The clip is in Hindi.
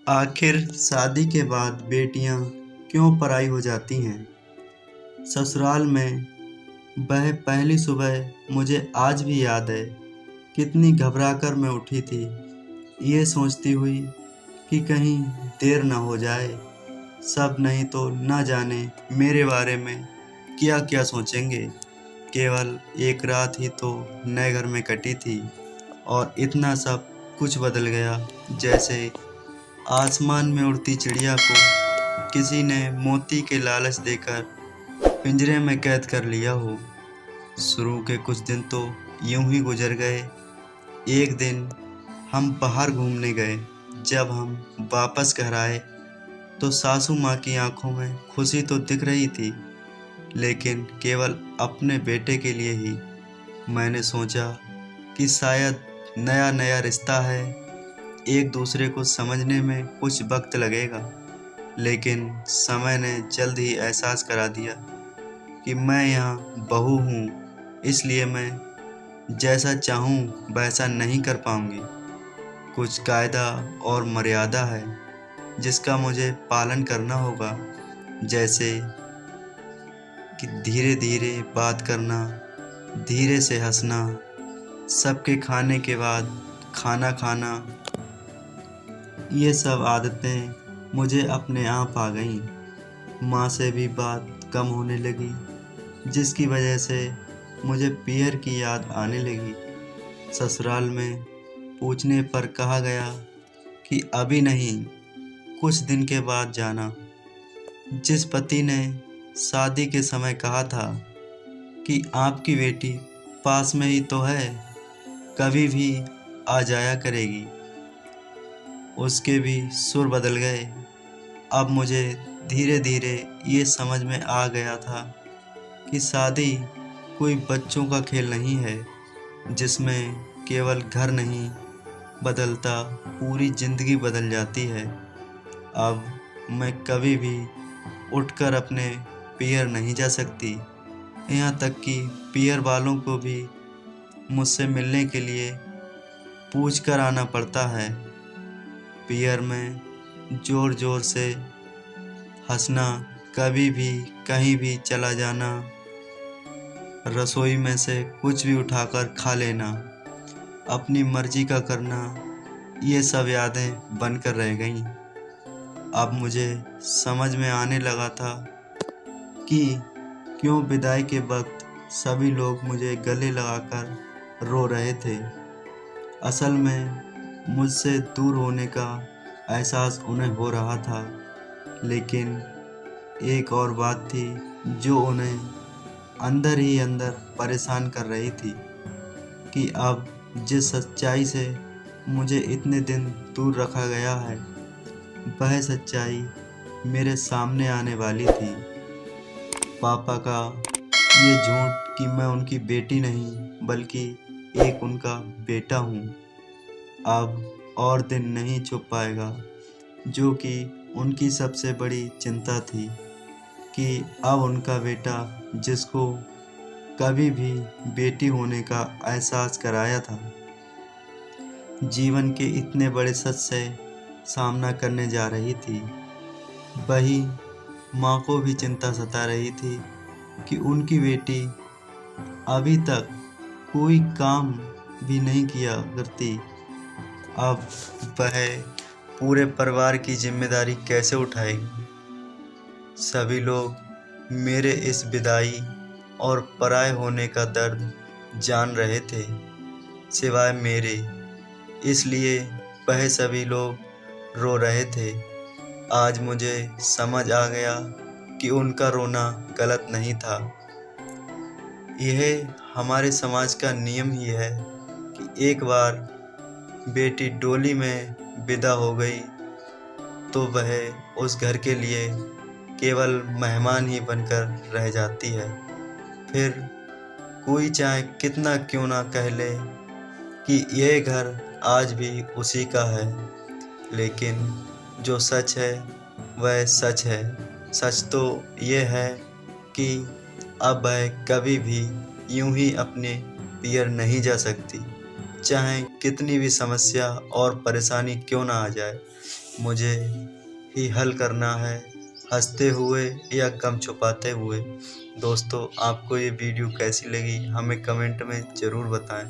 आखिर शादी के बाद बेटियां क्यों पराई हो जाती हैं? ससुराल में वह पहली सुबह मुझे आज भी याद है। कितनी घबराकर मैं उठी थी, ये सोचती हुई कि कहीं देर न हो जाए। सब नहीं तो न जाने मेरे बारे में क्या-क्या सोचेंगे। केवल एक रात ही तो नए घर में कटी थी और इतना सब कुछ बदल गया, जैसे आसमान में उड़ती चिड़िया को किसी ने मोती के लालच देकर पिंजरे में कैद कर लिया हो। शुरू के कुछ दिन तो यूं ही गुजर गए। एक दिन हम बाहर घूमने गए। जब हम वापस घर आए तो सासू माँ की आंखों में खुशी तो दिख रही थी, लेकिन केवल अपने बेटे के लिए ही। मैंने सोचा कि शायद नया नया रिश्ता है, एक दूसरे को समझने में कुछ वक्त लगेगा। लेकिन समय ने जल्द ही एहसास करा दिया कि मैं यहाँ बहू हूँ, इसलिए मैं जैसा चाहूँ वैसा नहीं कर पाऊँगी। कुछ कायदा और मर्यादा है जिसका मुझे पालन करना होगा, जैसे कि धीरे धीरे बात करना, धीरे से हंसना, सबके खाने के बाद खाना खाना। ये सब आदतें मुझे अपने आप आ गईं। माँ से भी बात कम होने लगी, जिसकी वजह से मुझे पियर की याद आने लगी। ससुराल में पूछने पर कहा गया कि अभी नहीं, कुछ दिन के बाद जाना। जिस पति ने शादी के समय कहा था कि आपकी बेटी पास में ही तो है, कभी भी आ जाया करेगी, उसके भी सुर बदल गए। अब मुझे धीरे धीरे ये समझ में आ गया था कि शादी कोई बच्चों का खेल नहीं है, जिसमें केवल घर नहीं बदलता, पूरी ज़िंदगी बदल जाती है। अब मैं कभी भी उठकर अपने पियर नहीं जा सकती, यहाँ तक कि पियर वालों को भी मुझसे मिलने के लिए पूछ कर आना पड़ता है। पियर में ज़ोर ज़ोर से हंसना, कभी भी कहीं भी चला जाना, रसोई में से कुछ भी उठाकर खा लेना, अपनी मर्जी का करना, ये सब यादें बनकर रह गईं। अब मुझे समझ में आने लगा था कि क्यों विदाई के वक्त सभी लोग मुझे गले लगाकर रो रहे थे। असल में मुझसे दूर होने का एहसास उन्हें हो रहा था, लेकिन एक और बात थी जो उन्हें अंदर ही अंदर परेशान कर रही थी कि अब जिस सच्चाई से मुझे इतने दिन दूर रखा गया है, वह सच्चाई मेरे सामने आने वाली थी। पापा का ये झूठ कि मैं उनकी बेटी नहीं बल्कि एक उनका बेटा हूँ, अब और दिन नहीं छुप पाएगा, जो कि उनकी सबसे बड़ी चिंता थी कि अब उनका बेटा, जिसको कभी भी बेटी होने का एहसास कराया था, जीवन के इतने बड़े सच से सामना करने जा रही थी। वही माँ को भी चिंता सता रही थी कि उनकी बेटी अभी तक कोई काम भी नहीं किया करती, अब वह पूरे परिवार की जिम्मेदारी कैसे उठाएगी। सभी लोग मेरे इस विदाई और पराए होने का दर्द जान रहे थे, सिवाय मेरे, इसलिए वह सभी लोग रो रहे थे। आज मुझे समझ आ गया कि उनका रोना गलत नहीं था। यह हमारे समाज का नियम ही है कि एक बार बेटी डोली में विदा हो गई तो वह उस घर के लिए केवल मेहमान ही बनकर रह जाती है। फिर कोई चाहे कितना क्यों ना कह ले कि यह घर आज भी उसी का है, लेकिन जो सच है वह सच है। सच तो यह है कि अब वह कभी भी यूं ही अपने पियर नहीं जा सकती, चाहे कितनी भी समस्या और परेशानी क्यों ना आ जाए। मुझे ही हल करना है, हंसते हुए या गम छुपाते हुए। दोस्तों, आपको ये वीडियो कैसी लगी हमें कमेंट में ज़रूर बताएं।